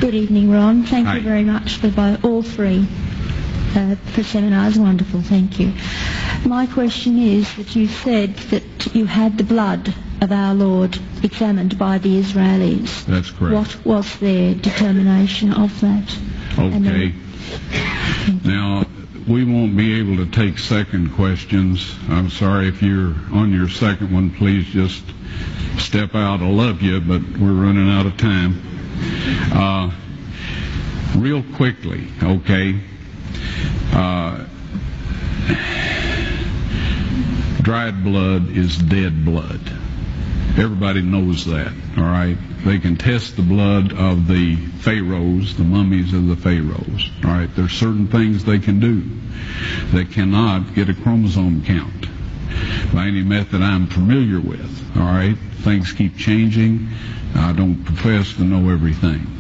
Good evening, Ron. Thank Hi. you very much for all three for seminars. Wonderful, thank you. My question is that you said that you had the blood of our Lord examined by the Israelis. That's correct. What was their determination of that? Okay. Now, we won't be able to take second questions. I'm sorry if you're on your second one, please just step out. I love you, but we're running out of time. Real quickly, okay. Dried blood is dead blood. Everybody knows that, all right? They can test the blood of the pharaohs, the mummies of the pharaohs, all right? There's certain things they can do. They cannot get a chromosome count by any method I'm familiar with, all right? Things keep changing. I don't profess to know everything.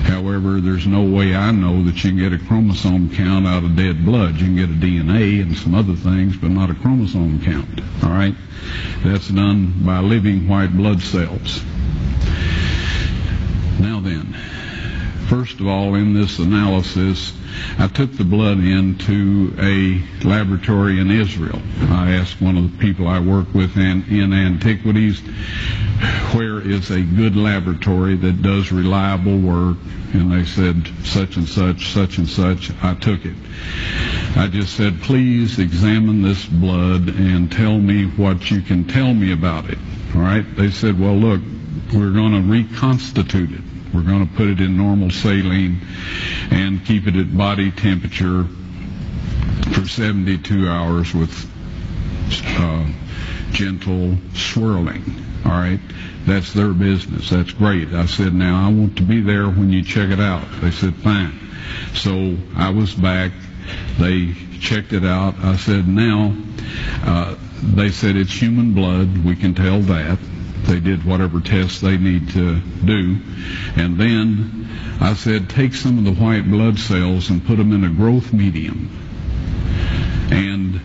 However, there's no way I know that you can get a chromosome count out of dead blood. You can get a DNA and some other things, but not a chromosome count, all right? That's done by living white blood cells. Now then, first of all, in this analysis, I took the blood into a laboratory in Israel. I asked one of the people I work with in antiquities, where is a good laboratory that does reliable work? And they said, such and such, such and such. I took it. I just said, please examine this blood and tell me what you can tell me about it. All right? They said, well, look, we're going to reconstitute it. We're going to put it in normal saline and keep it at body temperature for 72 hours with gentle swirling. All right? That's their business. That's great. I said, now I want to be there when you check it out. They said, fine. So I was back. They checked it out. I said, now, they said it's human blood. We can tell that. They did whatever tests they need to do. And then I said, take some of the white blood cells and put them in a growth medium and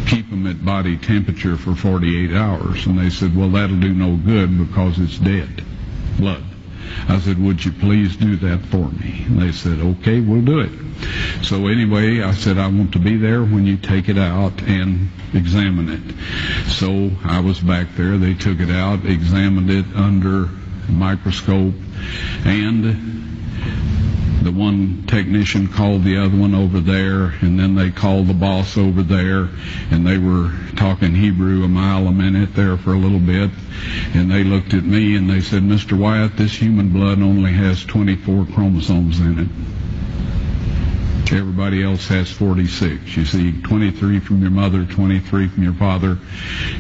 keep them at body temperature for 48 hours. And they said, well, that'll do no good because it's dead blood. I said, would you please do that for me? And they said, okay, we'll do it. So anyway, I said, I want to be there when you take it out and examine it. So I was back there. They took it out, examined it under a microscope, and the one technician called the other one over there, and then they called the boss over there, and they were talking Hebrew a mile a minute there for a little bit, and they looked at me and they said, Mr. Wyatt, this human blood only has 24 chromosomes in it. Everybody else has 46. You see, 23 from your mother, 23 from your father,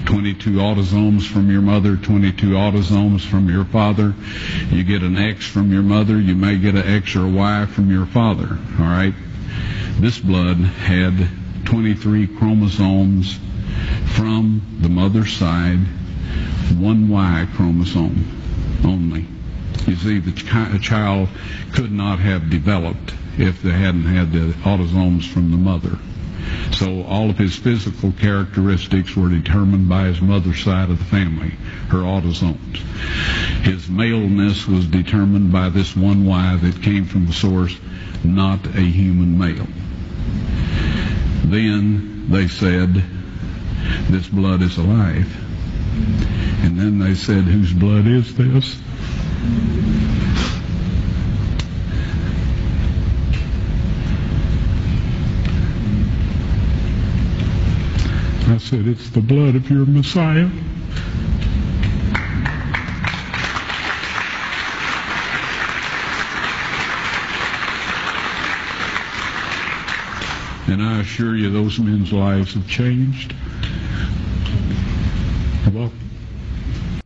22 autosomes from your mother, 22 autosomes from your father. You get an X from your mother, you may get an X or a Y from your father, all right? This blood had 23 chromosomes from the mother's side, one Y chromosome only. You see, the child could not have developed if they hadn't had the autosomes from the mother. So all of his physical characteristics were determined by his mother's side of the family, her autosomes. His maleness was determined by this one Y that came from the source, not a human male. Then they said, this blood is alive. And then they said, whose blood is this? I said, it's the blood of your Messiah. And I assure you, those men's lives have changed. You're welcome.